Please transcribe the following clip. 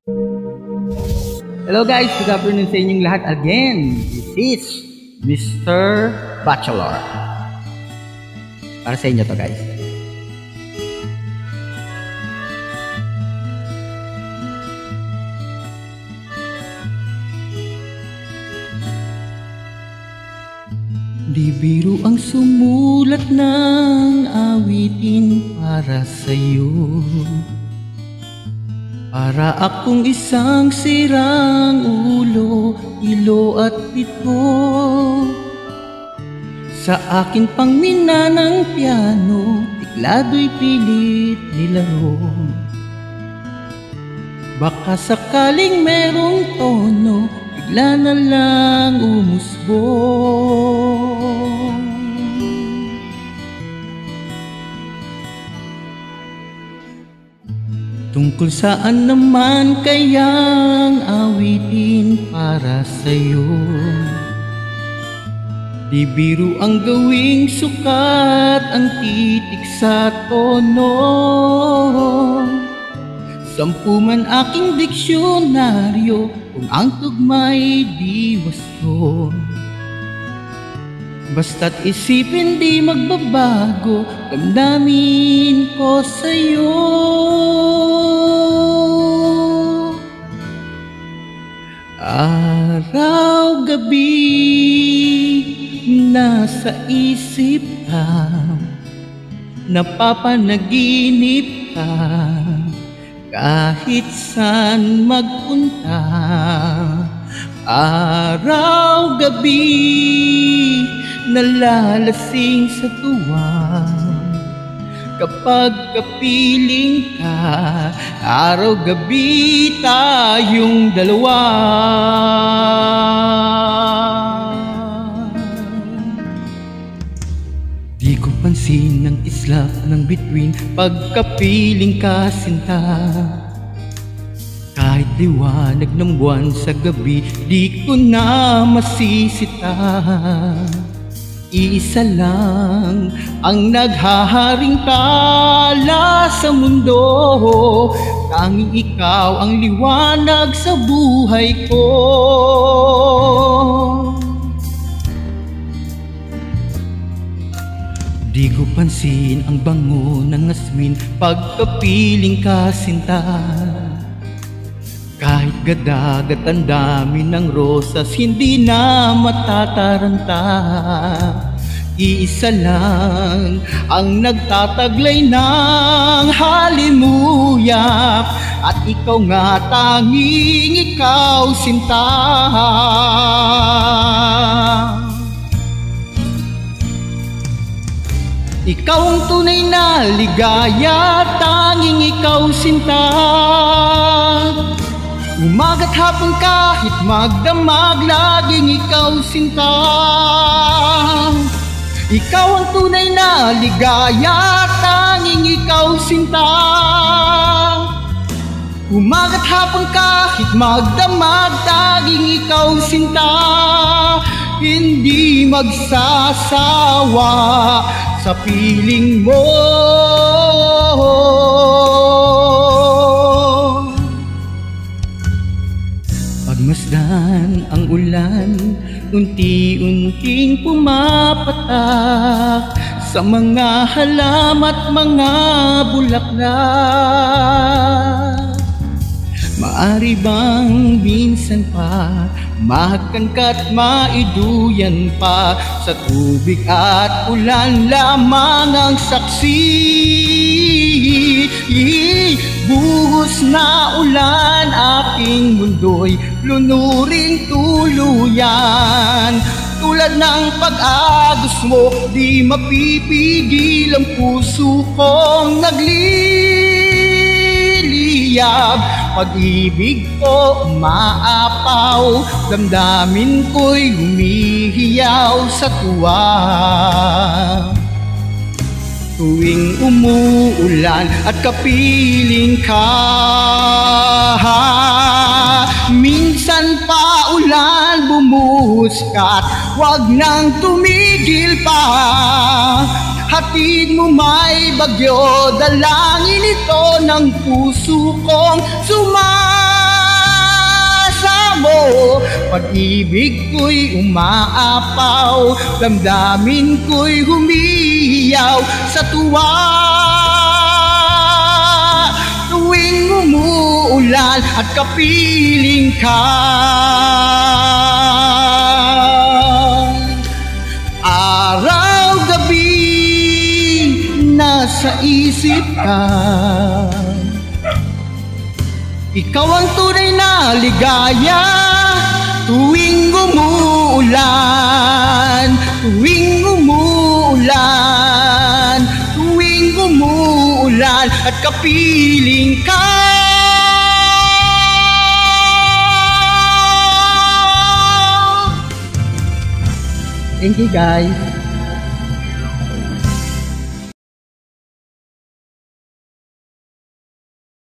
Hello guys, good afternoon sa inyong lahat again. This is Mr. Bachelor. Para sa inyo to guys. Di biro ang sumulat ng awitin para sa'yo, para akong isang sirang ulo, ilo at pito. Sa akin pang minanang piano, tiklado'y pilit nilaro. Baka sakaling merong tono, bigla na lang umusbong. Tungkol saan naman kayang awitin para sa'yo? Di biro ang gawing sukat ang titik sa tono. 10 man aking diksyonaryo kung ang tugma'y di wasto. Basta't isipin di magbabago, damdamin ko sa'yo. Araw gabi nasa isip ka, napapanaginip ka, kahit saan magpunta. Araw gabi nalalasing sa tuwa, kapag kapiling ka, araw gabi tayong dalawa. Di ko pansin ang islap ng bituin, pagkapiling ka sinta. Kahit liwanag ng buwan sa gabi, di ko na masisita. Iisa lang ang naghaharing tala sa mundo, tanging ikaw ang liwanag sa buhay ko. Di ko pansin ang bango ng asmin, pagkapiling ka sinta. Kahit gadagat ang dami ng rosas, hindi na matataranta. Iisa lang ang nagtataglay ng halimuyak, at ikaw nga tanging ikaw sinta. Ikaw ang tunay na ligaya, tanging ikaw sinta. Umaga't hapon kahit magdamag, laging ikaw sinta. Ikaw ang tunay na ligaya, tanging ikaw sinta. Umaga't hapon kahit magdamag, laging ikaw sinta. Hindi magsasawa sa piling mo. Pagmasdan ang ulan, unti-unting pumapatak sa mga halamat, mga bulaklak. Maari bang minsan pa magkangkat maiduyan pa, sa tubig at ulan lamang ang saksi? Buhos na ulan, aking mundo'y lunuring tuluyan. Tulad ng pag-agos mo, di mapipigil ang puso kong nagliliyab. Pag-ibig ko maapaw, damdamin ko'y humihiyaw sa tuwa. Tuwing umuulan at kapiling ka, minsan pa ulan bumuhos ka, at wag nang tumigil pa. Hatid mo may bagyo, dalangin ito ng puso kong sumama. Pag-ibig ko'y umaapaw, damdamin ko'y humihiyaw sa tuwa. Tuwing umuulan at kapiling ka, araw-gabi nasa isip ka. Ikaw ang tunay na ligaya tuwing umuulan, tuwing umuulan, tuwing umuulan at kapiling ka. Thank you guys.